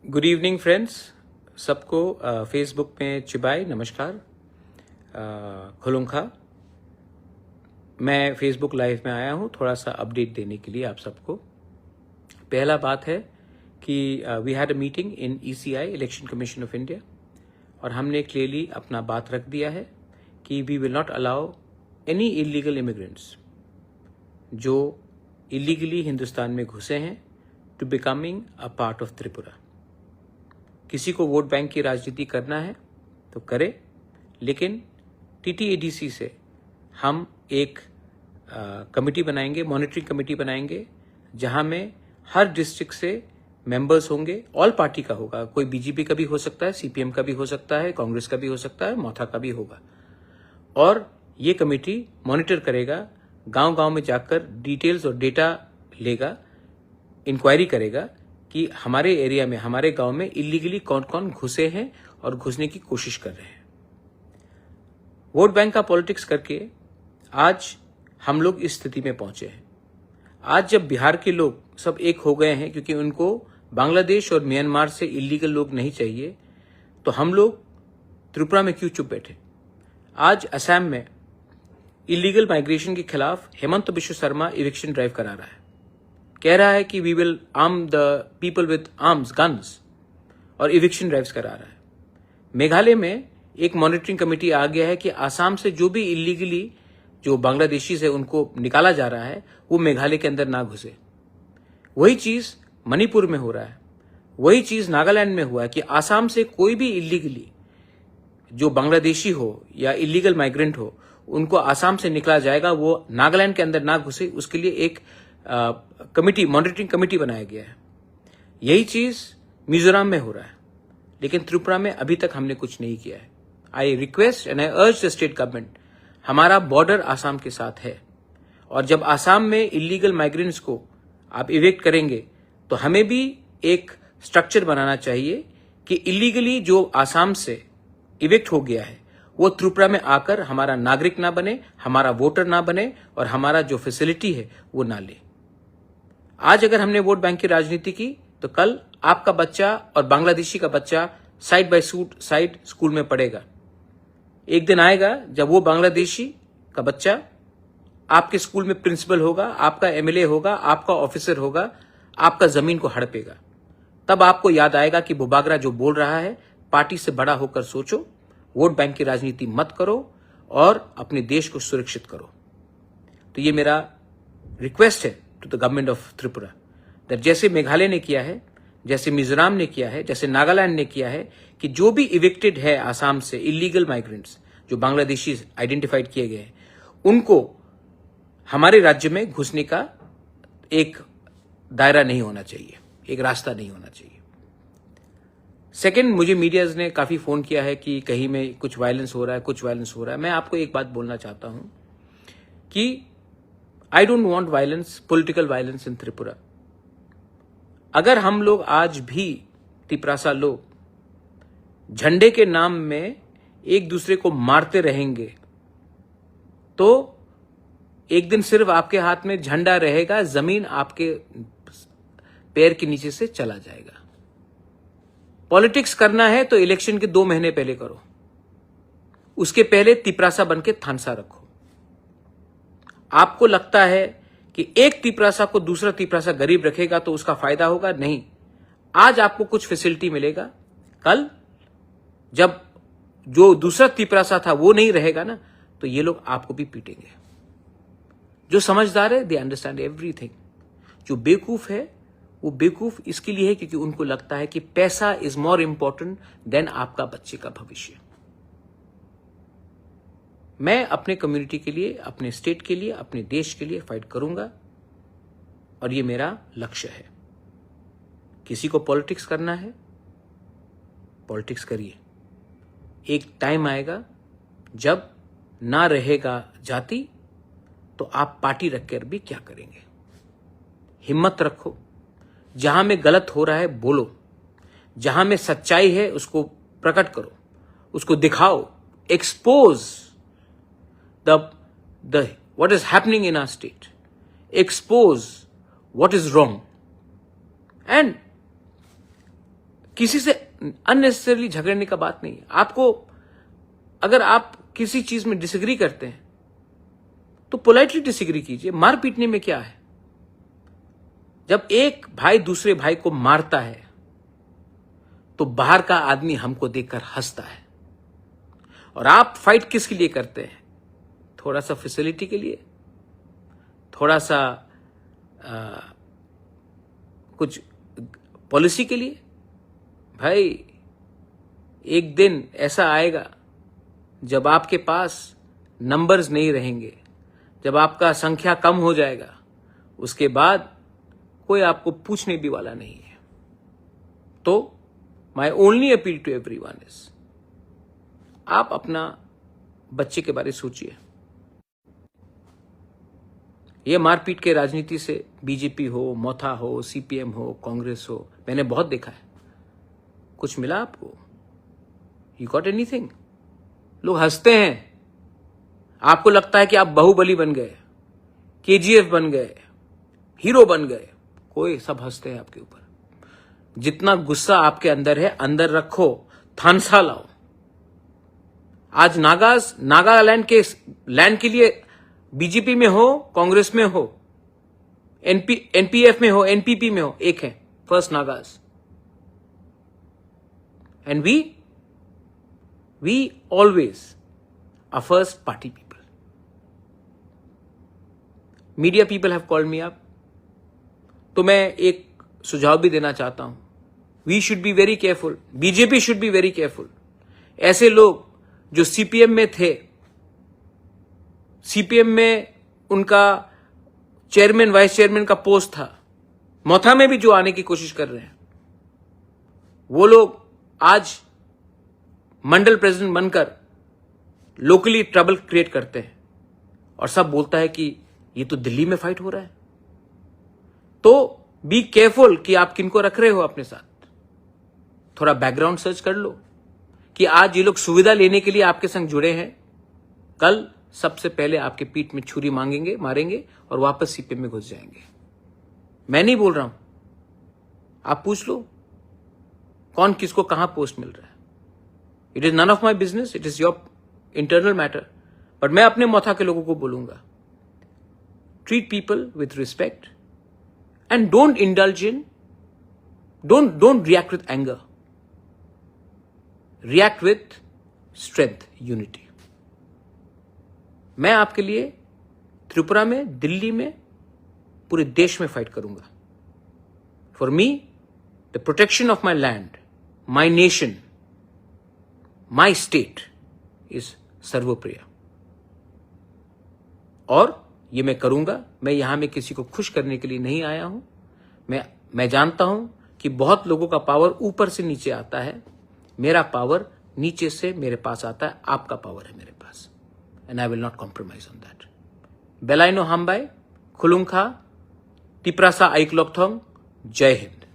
Good evening friends, सबको Facebook में चिबाई नमस्कार। खुलुंखा। मैं फेसबुक लाइव में आया हूँ थोड़ा सा अपडेट देने के लिए आप सबको। पहला बात है कि we had a meeting in ECI election commission of India और हमने क्लियरली अपना बात रख दिया है कि we will not allow any illegal immigrants जो इलीगली हिंदुस्तान में घुसे हैं to becoming a part of Tripura. किसी को वोट बैंक की राजनीति करना है तो करे, लेकिन TTADC से हम एक कमेटी बनाएंगे, मॉनिटरिंग कमेटी बनाएंगे, जहां में हर डिस्ट्रिक्ट से मेंबर्स होंगे। ऑल पार्टी का होगा, कोई बीजेपी का भी हो सकता है, CPM का भी हो सकता है, कांग्रेस का भी हो सकता है, मौथा का भी होगा। और ये कमेटी मॉनिटर करेगा, गांव-गांव में जाकर डिटेल्स और डेटा लेगा, इंक्वायरी करेगा कि हमारे एरिया में, हमारे गांव में इलीगली कौन कौन घुसे हैं और घुसने की कोशिश कर रहे हैं। वोट बैंक का पॉलिटिक्स करके आज हम लोग इस स्थिति में पहुंचे हैं। आज जब बिहार के लोग सब एक हो गए हैं क्योंकि उनको बांग्लादेश और म्यांमार से इलीगल लोग नहीं चाहिए, तो हम लोग त्रिपुरा में क्यों चुप बैठे। आज असम में इलीगल माइग्रेशन के खिलाफ हेमंत बिश्व शर्मा इविक्शन ड्राइव करा रहा है, कह रहा है कि we will arm the people with arms, guns, और इविक्शन ड्राइव्स करा रहा है। मेघालय में एक मॉनिटरिंग कमेटी आ गया है कि आसाम से जो भी इलीगली जो बांग्लादेशी है उनको निकाला जा रहा है वो मेघालय के अंदर ना घुसे। वही चीज मणिपुर में हो रहा है, वही चीज नागालैंड में हुआ है कि आसाम से कोई भी इलीगली जो बांग्लादेशी हो या इलीगल माइग्रेंट हो उनको आसाम से निकला जाएगा, वो नागालैंड के अंदर ना घुसे, उसके लिए एक कमिटी, मॉनिटरिंग कमिटी बनाया गया है। यही चीज मिजोरम में हो रहा है, लेकिन त्रिपुरा में अभी तक हमने कुछ नहीं किया है। आई रिक्वेस्ट एंड आई अर्ज द स्टेट गवर्नमेंट, हमारा बॉर्डर आसाम के साथ है और जब आसाम में इलीगल माइग्रेंट्स को आप इवेक्ट करेंगे तो हमें भी एक स्ट्रक्चर बनाना चाहिए कि इलीगली जो आसाम से इवेक्ट हो गया है वो त्रिपुरा में आकर हमारा नागरिक ना बने, हमारा वोटर ना बने और हमारा जो फैसिलिटी है वो ना ले। आज अगर हमने वोट बैंक की राजनीति की तो कल आपका बच्चा और बांग्लादेशी का बच्चा साइड बाय साइड स्कूल में पढ़ेगा। एक दिन आएगा जब वो बांग्लादेशी का बच्चा आपके स्कूल में प्रिंसिपल होगा, आपका MLA होगा, आपका ऑफिसर होगा, आपका जमीन को हड़पेगा। तब आपको याद आएगा कि बुबागरा जो बोल रहा है, पार्टी से बड़ा होकर सोचो, वोट बैंक की राजनीति मत करो और अपने देश को सुरक्षित करो। तो ये मेरा रिक्वेस्ट है to the government of Tripura, that जैसे मेघालय ने किया है, जैसे मिजोरम ने किया है, जैसे नागालैंड ने किया है, कि जो भी इविक्टेड है आसाम से इलीगल माइग्रेंट्स जो बांग्लादेशी आइडेंटिफाइड किए गए हैं, उनको हमारे राज्य में घुसने का एक दायरा नहीं होना चाहिए, एक रास्ता नहीं होना चाहिए। सेकेंड, मुझे मीडियाज ने काफी फोन किया है कि कहीं में कुछ वायलेंस हो रहा है, कुछ वायलेंस हो रहा है। मैं आपको एक बात बोलना चाहता हूं कि I don't want violence, political violence in Tripura. अगर हम लोग आज भी तिपरासा लोग झंडे के नाम में एक दूसरे को मारते रहेंगे तो एक दिन सिर्फ आपके हाथ में झंडा रहेगा, जमीन आपके पैर के नीचे से चला जाएगा। पॉलिटिक्स करना है तो इलेक्शन के 2 महीने पहले करो, उसके पहले तिपरासा बन के थानसा रखो। आपको लगता है कि एक तिपरासा को दूसरा तिपरासा गरीब रखेगा तो उसका फायदा होगा? नहीं। आज आपको कुछ फैसिलिटी मिलेगा, कल जब जो दूसरा तिपरासा था वो नहीं रहेगा ना, तो ये लोग आपको भी पीटेंगे। जो समझदार है दे अंडरस्टैंड एवरीथिंग। जो बेवकूफ है वो बेवकूफ इसके लिए है क्योंकि उनको लगता है कि पैसा इज मोर इंपॉर्टेंट देन आपका बच्चे का भविष्य। मैं अपने कम्युनिटी के लिए, अपने स्टेट के लिए, अपने देश के लिए फाइट करूंगा और ये मेरा लक्ष्य है। किसी को पॉलिटिक्स करना है, पॉलिटिक्स करिए। एक टाइम आएगा जब ना रहेगा जाति तो आप पार्टी रखकर भी क्या करेंगे। हिम्मत रखो, जहां में गलत हो रहा है बोलो, जहां में सच्चाई है उसको प्रकट करो, उसको दिखाओ, expose what is happening in our state, expose what is wrong and किसी से अननेसेसरली झगड़ने का बात नहीं है। आपको अगर आप किसी चीज में डिसएग्री करते हैं तो पोलाइटली डिसएग्री कीजिए। मार पीटने में क्या है? जब एक भाई दूसरे भाई को मारता है तो बाहर का आदमी हमको देखकर हंसता है। और आप फाइट किसके लिए करते हैं? थोड़ा सा फैसिलिटी के लिए, थोड़ा सा कुछ पॉलिसी के लिए। भाई एक दिन ऐसा आएगा जब आपके पास नंबर्स नहीं रहेंगे, जब आपका संख्या कम हो जाएगा, उसके बाद कोई आपको पूछने भी वाला नहीं है। तो my only appeal to everyone is, आप अपना बच्चे के बारे में सोचिए। ये मारपीट के राजनीति से बीजेपी हो, मोथा हो, सीपीएम हो, कांग्रेस हो, मैंने बहुत देखा है। कुछ मिला आपको? You got anything? लोग हंसते हैं। आपको लगता है कि आप बाहुबली बन गए, केजीएफ बन गए, हीरो बन गए। कोई सब हंसते हैं आपके ऊपर। जितना गुस्सा आपके अंदर है, अंदर रखो, थानसा लाओ। आज नागालैंड के लैंड के लिए बीजेपी में हो, कांग्रेस में हो, एनपीएफ में हो, एनपीपी में हो, एक है first Nagas. And we always are first party people. Media people have called me up, तो मैं एक सुझाव भी देना चाहता हूं। We should be very careful, BJP should be very careful. ऐसे लोग जो सीपीएम में थे, सीपीएम में उनका चेयरमैन वाइस चेयरमैन का पोस्ट था, मोथा में भी जो आने की कोशिश कर रहे हैं, वो लोग आज मंडल प्रेसिडेंट बनकर लोकली ट्रबल क्रिएट करते हैं और सब बोलता है कि ये तो दिल्ली में फाइट हो रहा है। तो बी केयरफुल कि आप किनको रख रहे हो अपने साथ। थोड़ा बैकग्राउंड सर्च कर लो कि आज ये लोग सुविधा लेने के लिए आपके संग जुड़े हैं, कल सबसे पहले आपके पीठ में छुरी मारेंगे और वापस सीपीएम में घुस जाएंगे। मैं नहीं बोल रहा हूं, आप पूछ लो कौन किसको कहां पोस्ट मिल रहा है। It is none of my business, it is your internal matter. But मैं अपने मोथा के लोगों को बोलूंगा, treat people with respect and don't indulge in, don't react with anger, react with strength, unity. मैं आपके लिए त्रिपुरा में, दिल्ली में, पूरे देश में फाइट करूंगा। For me the protection of my land, my nation, my state is सर्वोप्रिय। और ये मैं करूंगा। मैं यहां में किसी को खुश करने के लिए नहीं आया हूं। मैं जानता हूं कि बहुत लोगों का पावर ऊपर से नीचे आता है, मेरा पावर नीचे से मेरे पास आता है। आपका पावर है मेरे पास, and I will not compromise on that. Belaino Hambai, Khulungkha, Tiprasa Aiklokthong, Jai Hind.